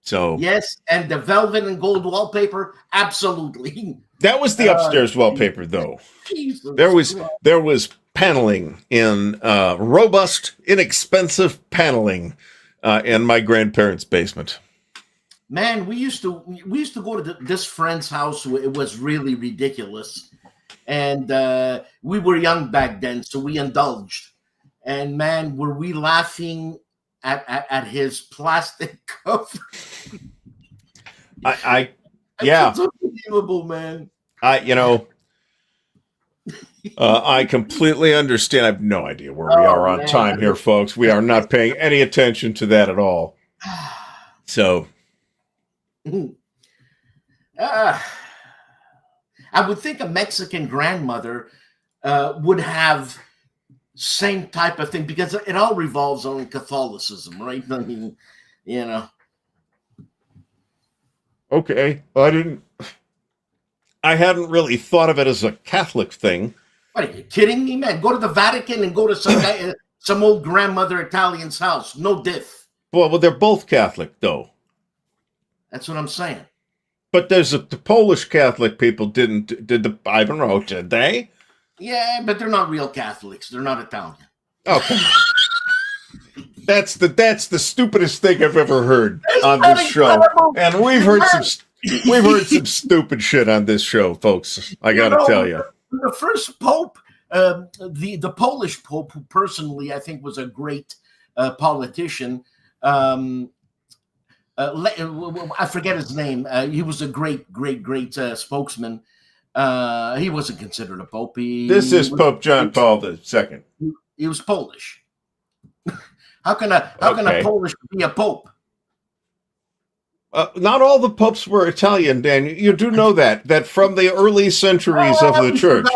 So yes, and the velvet and gold wallpaper, absolutely. That was the upstairs wallpaper, though. Jesus there was paneling in robust, inexpensive paneling in my grandparents' basement. Man, we used to go to this friend's house. It was really ridiculous, and we were young back then, so we indulged. And man, were we laughing at his plastic cover? Yeah, it's unbelievable, man. I completely understand. I have no idea where we are on time here, folks. We are not paying any attention to that at all. So, I would think a Mexican grandmother would have same type of thing because it all revolves on Catholicism, right? I mean, Okay, I hadn't really thought of it as a Catholic thing. What, are you kidding me, man? Go to the Vatican and go to some old grandmother Italian's house. No diff. Well, they're both Catholic, though. That's what I'm saying. But the Polish Catholic people did I don't know, did they? Yeah, but they're not real Catholics. They're not Italian. Okay. That's the stupidest thing I've ever heard on this show. And we've heard some stupid shit on this show, folks. I got to tell you. The first pope, the Polish pope, who personally I think was a great politician, I forget his name. He was a great spokesman. He wasn't considered a pope. This is Pope John Paul II. He was Polish. How can a Polish be a pope? Not all the popes were Italian, Dan. You do know that from the early centuries of the church,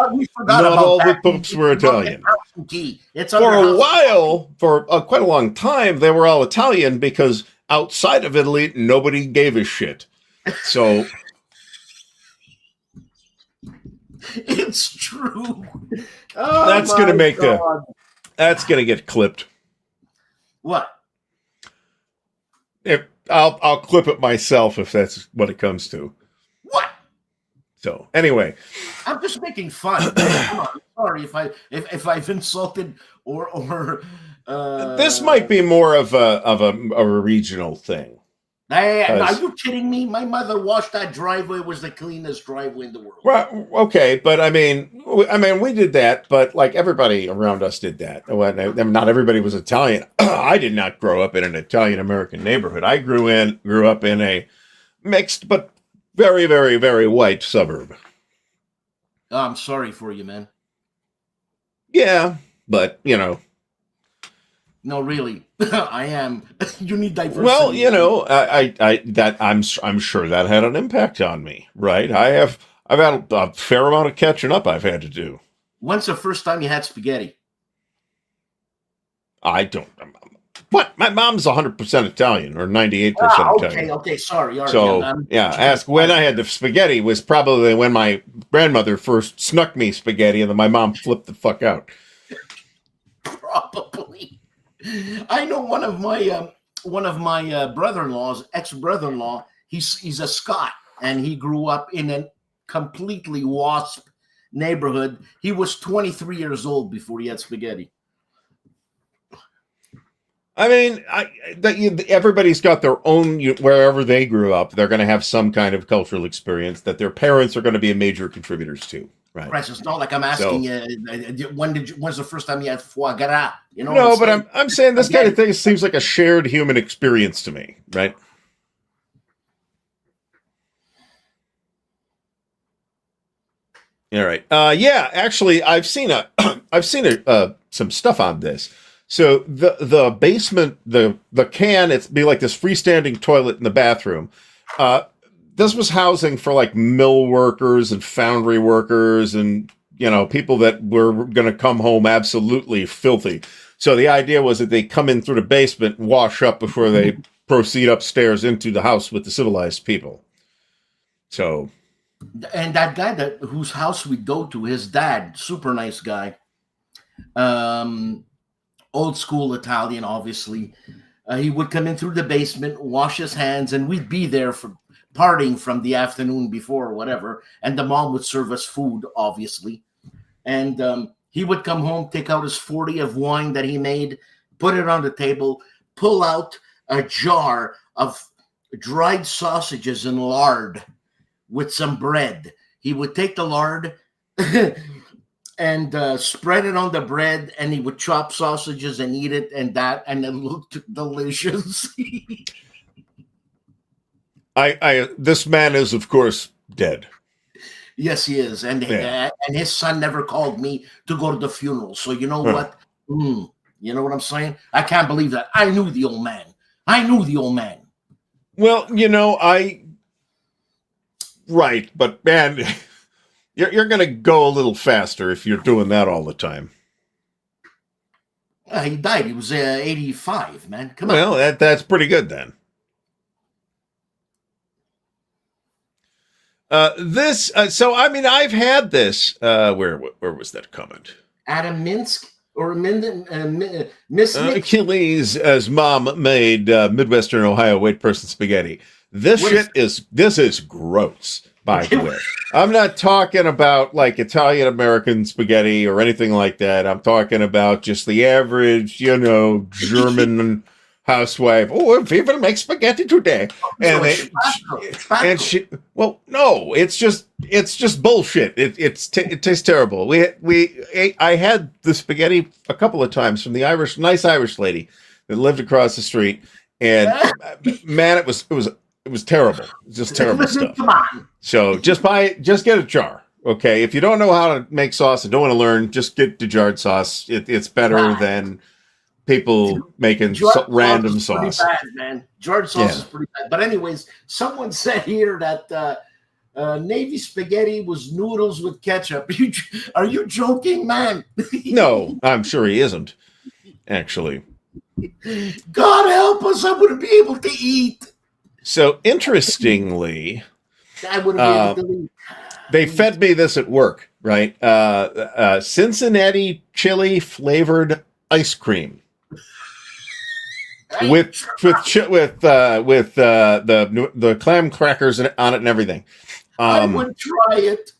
not all the popes were Italian. For a while, for quite a long time, they were all Italian because outside of Italy, nobody gave a shit. So it's true. That's going to that's going to get clipped. What? I'll clip it myself if that's what it comes to. What? So anyway, I'm just making fun. Come on, sorry if I've insulted or this might be more of a regional thing. Are 'Cause- you kidding me? My mother washed that driveway. It was the cleanest driveway in the world. Right. Okay, but I mean, we did that, but like everybody around us did that. Not everybody was Italian. I did not grow up in an Italian American neighborhood. I grew up in a mixed but very, very, very white suburb. Oh, I'm sorry for you, man. Yeah, but No, really, I am. You need diversity. well, I'm sure that had an impact on me, right? I've had a fair amount of catching up I've had to do. When's the first time you had spaghetti? I don't. What? My mom's 100% Italian or 98% Italian. Okay. Sorry, Ardy. So ask when I had the spaghetti was probably when my grandmother first snuck me spaghetti, and then my mom flipped the fuck out. Probably. I know one of my brother-in-law's ex-brother-in-law. He's a Scot, and he grew up in a completely WASP neighborhood. He was 23 years old before he had spaghetti. I mean, everybody's got their own, wherever they grew up, they're going to have some kind of cultural experience that their parents are going to be major contributors to. Right. So it's not like I'm asking you, when's the first time you had foie gras? No, but I'm saying this kind of thing seems like a shared human experience to me, right? All right. Yeah, actually, I've seen some stuff on this. So the basement, the can, it's be like this freestanding toilet in the bathroom. This was housing for like mill workers and foundry workers and, people that were going to come home absolutely filthy. So the idea was that they come in through the basement, wash up before they proceed upstairs into the house with the civilized people. So. And that guy whose house we go to, his dad, super nice guy. Old school Italian, obviously. He would come in through the basement, wash his hands, and we'd be there for partying from the afternoon before or whatever. And the mom would serve us food, obviously. And he would come home, take out his 40 of wine that he made, put it on the table, pull out a jar of dried sausages and lard with some bread. He would take the lard and spread it on the bread, and he would chop sausages and eat it, and it looked delicious. This man is, of course, dead. Yes, he is, and his son never called me to go to the funeral. So you know what? You know what I'm saying? I can't believe that. I knew the old man. Well, right, but man, you're going to go a little faster if you're doing that all the time. He died. He was 85, man. Come on. Well, that's pretty good then. I've had this. Where was that comment? Adam Minsk or Miss Achilles' mom made Midwestern Ohio white person spaghetti. This is gross. By the way, I'm not talking about like Italian American spaghetti or anything like that. I'm talking about just the average, German housewife. Oh, people make spaghetti today, no, it's just bullshit. It tastes terrible. I had the spaghetti a couple of times from the nice Irish lady that lived across the street, and man, it was terrible. It's just terrible stuff. Come on. So just get a jar. Okay. If you don't know how to make sauce and don't want to learn, just get the jarred sauce. It's better than people making random sauce. Pretty bad, man. Jarred sauce is pretty bad. But anyways, someone said here that Navy spaghetti was noodles with ketchup. Are you joking, man? No, I'm sure he isn't. Actually. God help us. I wouldn't be able to eat. So interestingly, I wouldn't be able to eat. They fed me this at work, right? Cincinnati chili flavored ice cream with the clam crackers on it and everything. I would try it.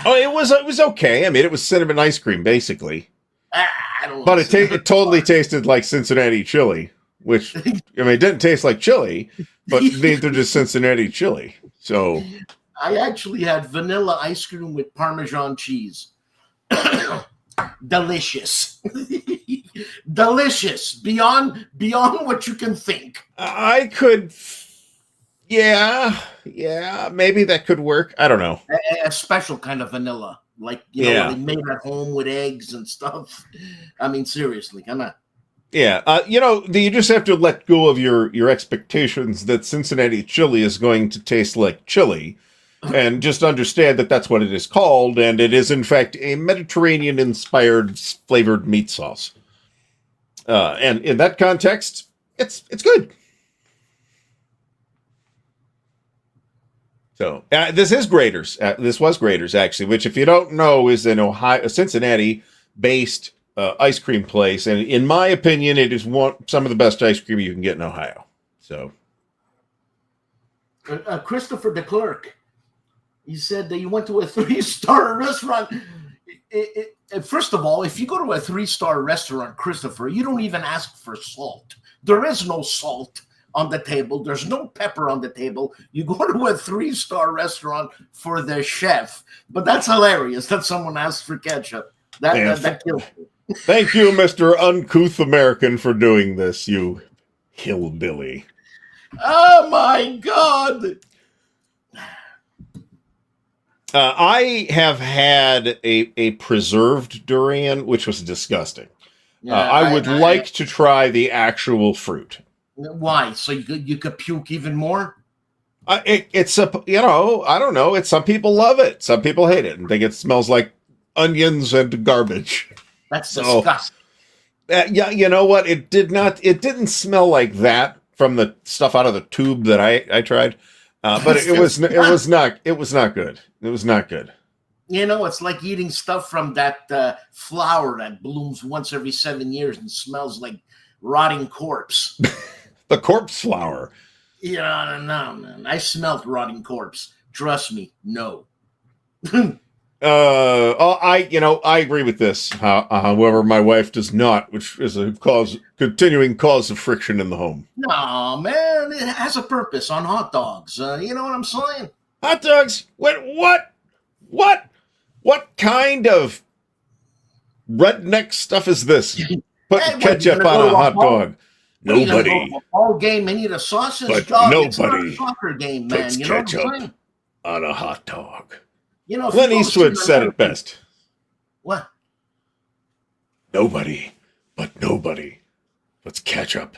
Oh, it was okay. I mean, it was cinnamon ice cream basically, I don't know. but it totally tasted like Cincinnati chili. which, I mean, it didn't taste like chili, but neither did Cincinnati chili. So I actually had vanilla ice cream with Parmesan cheese. Delicious. Delicious. Beyond what you can think. I could, yeah, maybe that could work. I don't know. A special kind of vanilla. Like, you know, they made at home with eggs and stuff. I mean, seriously, come on. Yeah, you know, you just have to let go of your expectations that Cincinnati chili is going to taste like chili, and just understand that that's what it is called, and it is in fact a Mediterranean-inspired flavored meat sauce. And in that context, it's good. So this is Grater's. This was Grater's actually, which, if you don't know, is an a Cincinnati-based ice cream place, and in my opinion, it is some of the best ice cream you can get in Ohio. So, Christopher DeClerc, he said that you went to a 3-star restaurant. First of all, if you go to a 3-star restaurant, Christopher, you don't even ask for salt. There is no salt on the table. There's no pepper on the table. You go to a 3-star restaurant for the chef, but that's hilarious that someone asked for ketchup. That kills me. Thank you, Mr. Uncouth American, for doing this, you hillbilly. Oh, my God. I have had a preserved durian, which was disgusting. I would like to try the actual fruit. Why? So you could puke even more? It's I don't know. Some people love it. Some people hate it and think it smells like onions and garbage. That's disgusting. Yeah, you know what? It didn't smell like that from the stuff out of the tube that I tried. But it was not good. It was not good. You know, it's like eating stuff from that flower that blooms once every 7 years and smells like rotting corpse. The corpse flower. Yeah, no, man. I smelled rotting corpse. Trust me, no. I agree with this. However, my wife does not, which is a continuing cause of friction in the home. No, man, it has a purpose on hot dogs. You know what I'm saying? Hot dogs? What kind of redneck stuff is this? Put ketchup on a hot dog. Nobody. Ball game, any of the sauces. But dog, nobody it's not a soccer game, man. puts You know ketchup what I'm saying? on a hot dog. You know, Clint Eastwood said it best. What? Nobody puts ketchup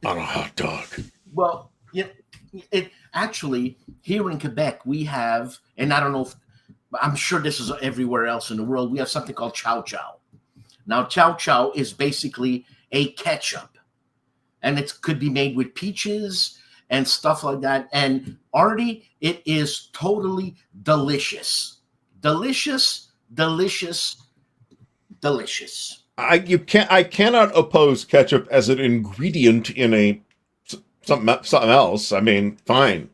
on a hot dog. Well, it actually, here in Quebec, we have, and I don't know if, I'm sure this is everywhere else in the world, we have something called chow chow. Now, chow chow is basically a ketchup, and it could be made with peaches and stuff like that. And Ardy, it is totally delicious. Delicious. I cannot oppose ketchup as an ingredient in something else. I mean, fine.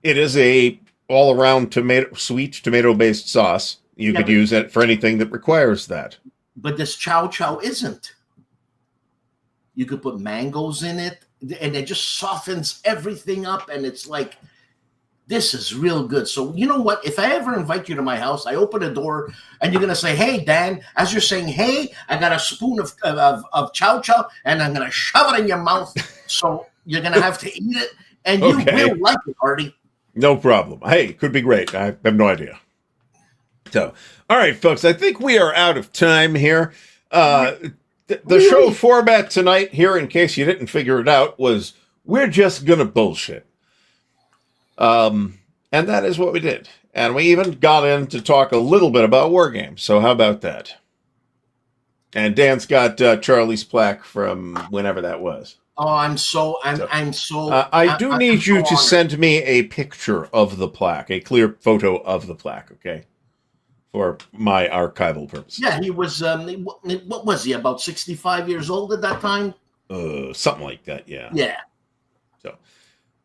It is a all-around sweet tomato-based sauce. You could use it for anything that requires that. But this chow chow isn't. You could put mangoes in it, and it just softens everything up, and it's like, this is real good. So you know what? If I ever invite you to my house, I open the door, and you're going to say, hey, Dan, as you're saying, hey, I got a spoon of chow chow, and I'm going to shove it in your mouth. So you're going to have to eat it, and you will like it, Ardy. No problem. Hey, could be great. I have no idea. So, all right, folks, I think we are out of time here. The show format tonight here, in case you didn't figure it out, was we're just going to bullshit. And that is what we did. And we even got in to talk a little bit about war games. So how about that? And Dan's got Charlie's plaque from whenever that was. Oh, I do need you to send me a picture of the plaque, a clear photo of the plaque, okay? For my archival purpose. Yeah, he was, what was he, about 65 years old at that time? Something like that, yeah. Yeah. So,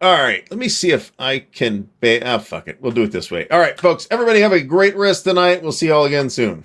all right, let me see if I can... fuck it, we'll do it this way. All right, folks, everybody have a great rest tonight. We'll see you all again soon.